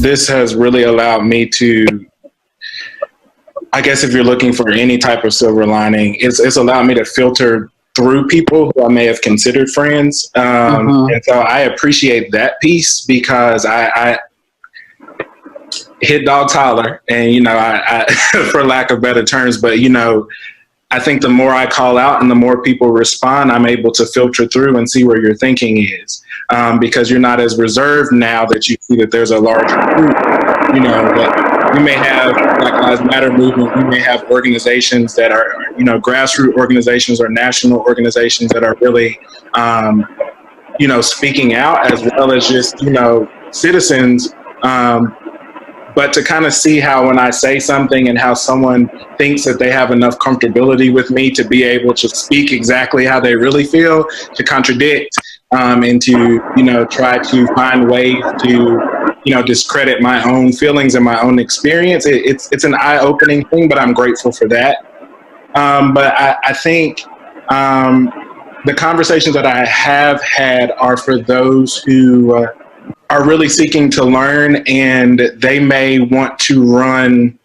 this has really allowed me to, I guess if you're looking for any type of silver lining, it's allowed me to filter through people who I may have considered friends. And so I appreciate that piece, because I hit dogs holler, and, you know, I for lack of better terms, but, you know, I think the more I call out and the more people respond, I'm able to filter through and see where your thinking is, because you're not as reserved now that you see that there's a larger group. You know, that we may have Black Lives Matter movement, we may have organizations that are, you know, grassroots organizations or national organizations that are really, you know, speaking out, as well as just, you know, citizens. But to kind of see how when I say something and how someone thinks that they have enough comfortability with me to be able to speak exactly how they really feel, to contradict, and to, you know, try to find ways to, you know, discredit my own feelings and my own experience. It's an eye-opening thing, but I'm grateful for that. But I think the conversations that I have had are for those who are really seeking to learn, and they may want to run.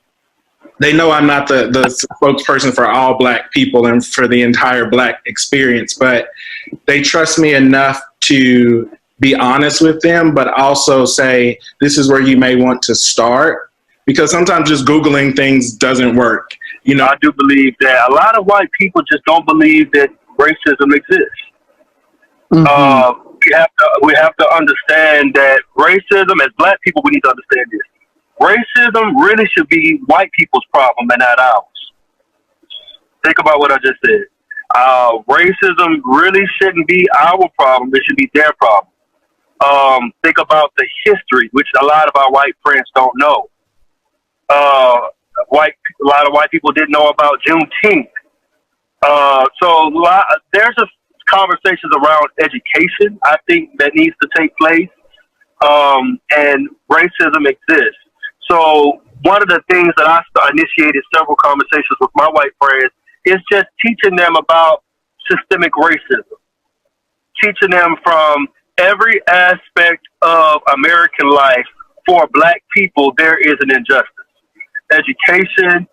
They know I'm not the spokesperson for all Black people and for the entire Black experience, but they trust me enough to be honest with them, but also say, this is where you may want to start, because sometimes just Googling things doesn't work. You know, I do believe that a lot of white people just don't believe that racism exists. We have to understand that racism, as Black people, we need to understand this. Racism really should be white people's problem and not ours. Think about what I just said. Racism really shouldn't be our problem. It should be their problem. Think about the history, which a lot of our white friends don't know. A lot of white people didn't know about Juneteenth. So there's conversations around education, I think, that needs to take place. And racism exists. So one of the things that I initiated several conversations with my white friends is just teaching them about systemic racism, teaching them from every aspect of American life. For Black people, there is an injustice. Education,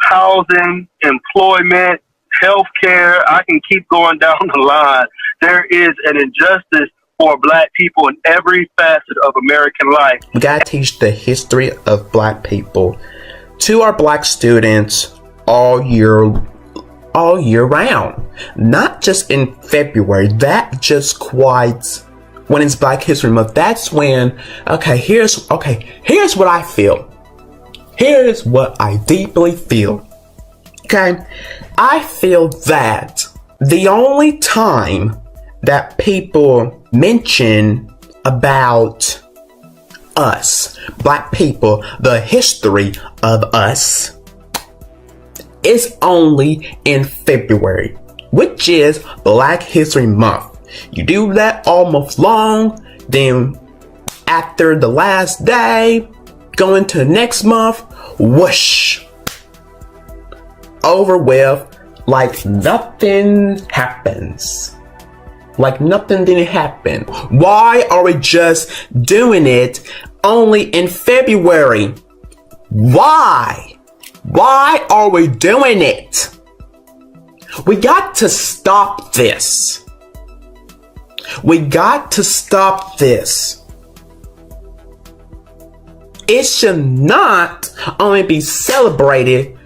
housing, employment, healthcare, I can keep going down the line. There is an injustice for Black people in every facet of American life. We gotta teach the history of Black people to our Black students all year round, not just in February. That just quite when it's Black History Month. That's when here's what I feel. Here's what I deeply feel. Okay, I feel that the only time that people mention about us, Black people, the history of us, is only in February, which is Black History Month. You do that all month long, then after the last day, going to next month, whoosh, over with, like nothing happens. Like nothing didn't happen. Why are we just doing it only in February? Why? Why are we doing it? We got to stop this. We got to stop this. It should not only be celebrated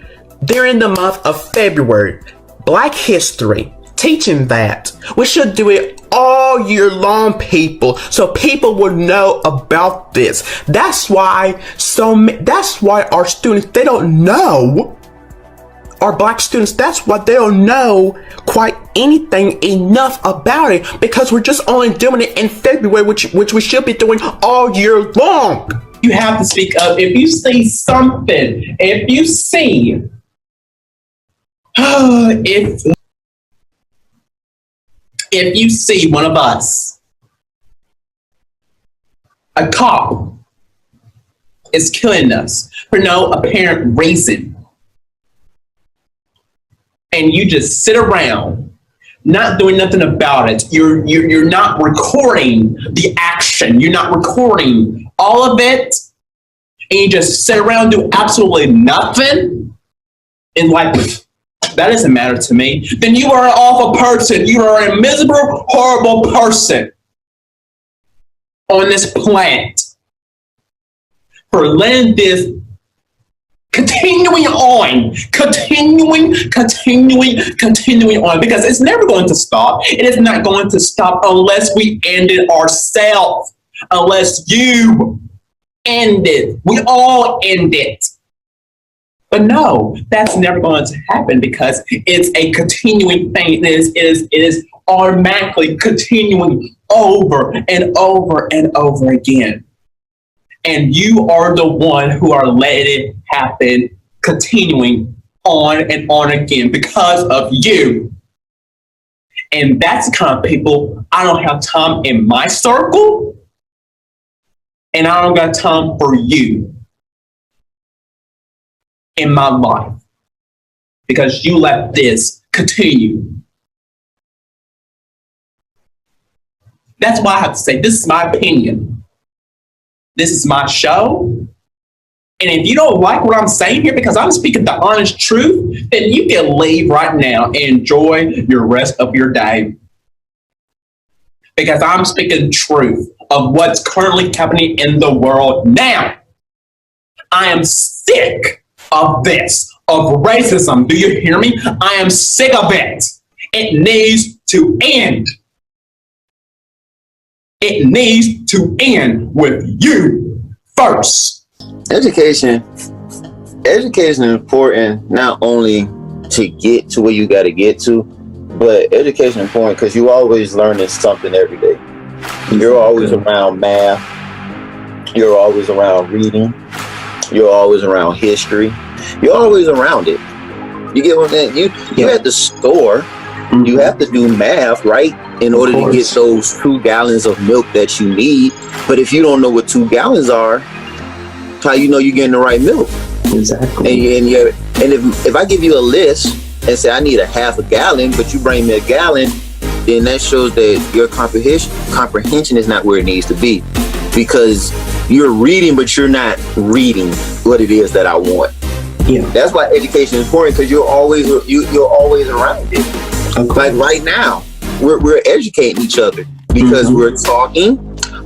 during the month of February. Black history, teaching that. We should do it all year long, people, so people will know about this. That's why our students, they don't know, our Black students, that's why they don't know quite anything enough about it, because we're just only doing it in February, which we should be doing all year long. You have to speak up. If you see something, if you see, if you see one of us, a cop is killing us for no apparent reason, and you just sit around not doing nothing about it, you're not recording the action, you're not recording all of it, and you just sit around and do absolutely nothing, and like, that doesn't matter to me, then you are an awful person. You are a miserable, horrible person on this planet for letting this continuing on, because it's never going to stop. It is not going to stop unless we end it ourselves, unless you end it. We all end it. But no, that's never going to happen because it's a continuing thing. It is automatically continuing over and over and over again. And you are the one who are letting it happen, continuing on and on again because of you. And that's the kind of people I don't have time in my circle, and I don't got time for you in my life because you let this continue. That's why I have to say, this is my opinion. This is my show. And if you don't like what I'm saying here because I'm speaking the honest truth, then you can leave right now and enjoy your rest of your day. Because I'm speaking truth of what's currently happening in the world now. I am sick of this, of racism. Do you hear me? I am sick of it. It needs to end. It needs to end with you first. Education is important not only to get to where you got to get to, but education is important because you're always learning something every day. You're always around math. You're always around reading. You're always around history. You're always around it. You get what I'm saying? You at the store, you have to do math, right? In order to get those 2 gallons of milk that you need. But if you don't know what 2 gallons are, how you know you're getting the right milk? Exactly. And if I give you a list and say I need a half a gallon, but you bring me a gallon, then that shows that your comprehension is not where it needs to be, because you're reading, but you're not reading what it is that I want. Yeah, that's why education is important, because you're always around it. Okay. Like right now, we're educating each other because we're talking,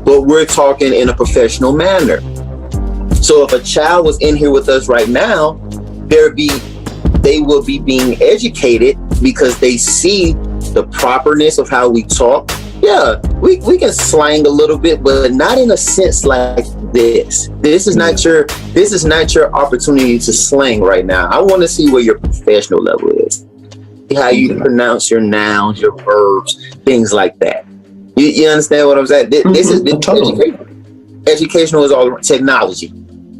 but we're talking in a professional manner. So if a child was in here with us right now, they will be being educated because they see the properness of how we talk. Yeah, we can slang a little bit, but not in a sense like this. This is not your opportunity to slang right now. I want to see where your professional level is. How you pronounce your nouns, your verbs, things like that. You understand what I'm saying? This is totally. Educational is all technology.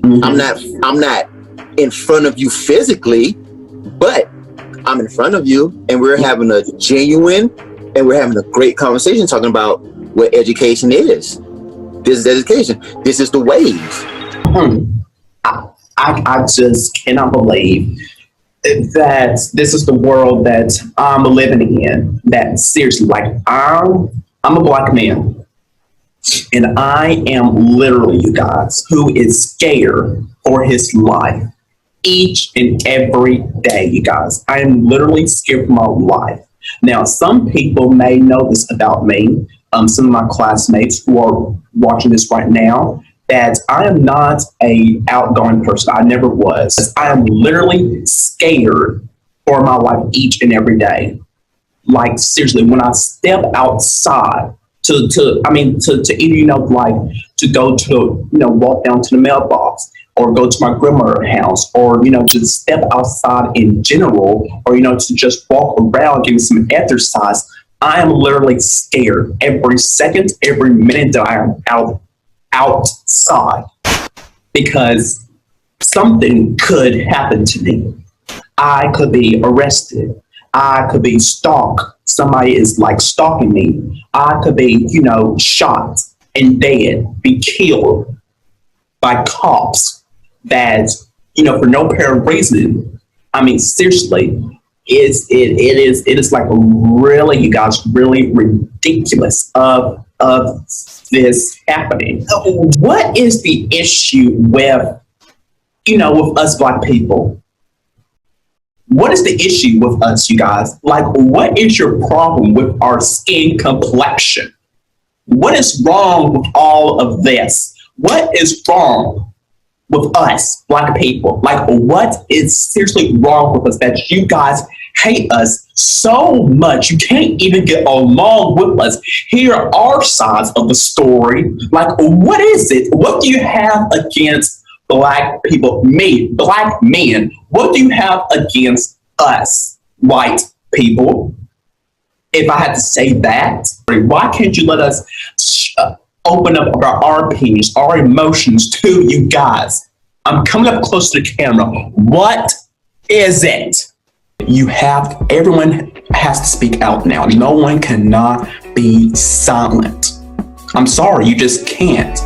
I'm not in front of you physically, but I'm in front of you, and we're having a genuine and we're having a great conversation talking about what education is. This is education. This is the wave. I just cannot believe that this is the world that I'm living in. That seriously, like I'm a Black man, and I am literally, you guys, who is scared for his life each and every day. You guys, I am literally scared for my life. Now, some people may know this about me. Some of my classmates who are watching this right now, that I am not a outgoing person. I never was. I am literally scared for my life each and every day. Like seriously, when I step outside to either, like to go to, walk down to the mailbox, or go to my grandmother's house, or, to step outside in general, or, to just walk around, give me some exercise, I am literally scared every second, every minute that I am outside, because something could happen to me. I could be arrested. I could be stalked. Somebody is like stalking me. I could be, shot and dead, be killed by cops that, for no apparent reason. I mean, seriously, it is like really, you guys, really ridiculous of this happening. What is the issue with with us black people, what is the issue with us, you guys? Like, what is your problem with our skin complexion? What is wrong with all of this? What is wrong with us, black people? Like, what is seriously wrong with us that you guys hate us so much? You can't even get along with us. Here are our sides of the story. Like, what is it? What do you have against black people? Me, black men. What do you have against us, white people? If I had to say that, why can't you let us open up about our opinions, our emotions to you guys? I'm coming up close to the camera. What is it? Everyone has to speak out now. No one cannot be silent. I'm sorry, you just can't.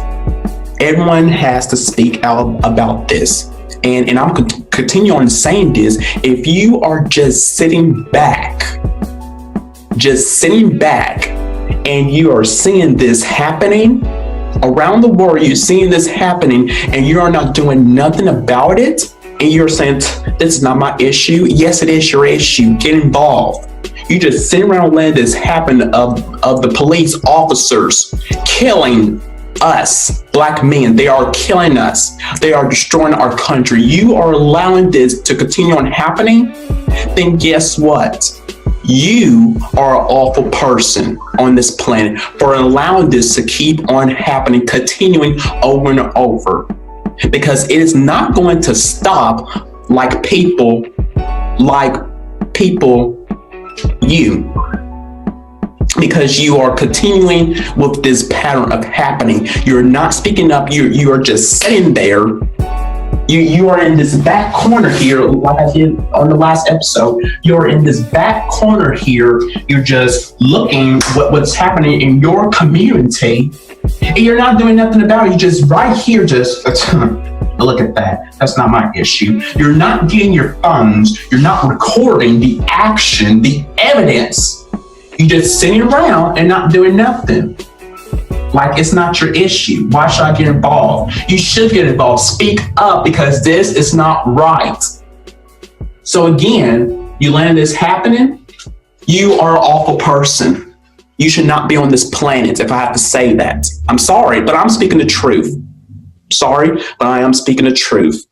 Everyone has to speak out about this. And I'm going to continue on saying this. If you are just sitting back, and you are seeing this happening around the world, you're seeing this happening, and you are not doing nothing about it, and you're saying, this is not my issue. Yes, it is your issue. Get involved. You just sit around letting this happen of the police officers killing us, black men. They are killing us. They are destroying our country. You are allowing this to continue on happening, then guess what? You are an awful person on this planet for allowing this to keep on happening, continuing over and over. Because it is not going to stop like people, you. Because you are continuing with this pattern of happening. You're not speaking up. You are just sitting there. You are in this back corner here, like I did on the last episode. You're in this back corner here. You're just looking what's happening in your community, and you're not doing nothing about it. You're just right here, just look at that. That's not my issue. You're not getting your phones. You're not recording the action, the evidence. You're just sitting around and not doing nothing. Like, it's not your issue. Why should I get involved? You should get involved. Speak up, because this is not right. So again, you land this happening, you are an awful person. You should not be on this planet, if I have to say that. I'm sorry, but I'm speaking the truth. Sorry, but I am speaking the truth.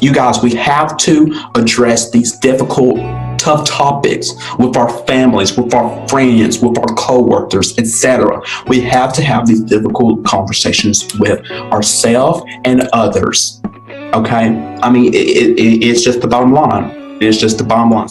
You guys, we have to address these difficult, tough topics with our families, with our friends, with our coworkers, etc. We have to have these difficult conversations with ourselves and others. Okay? I mean, it's just the bottom line. It's just the bottom line.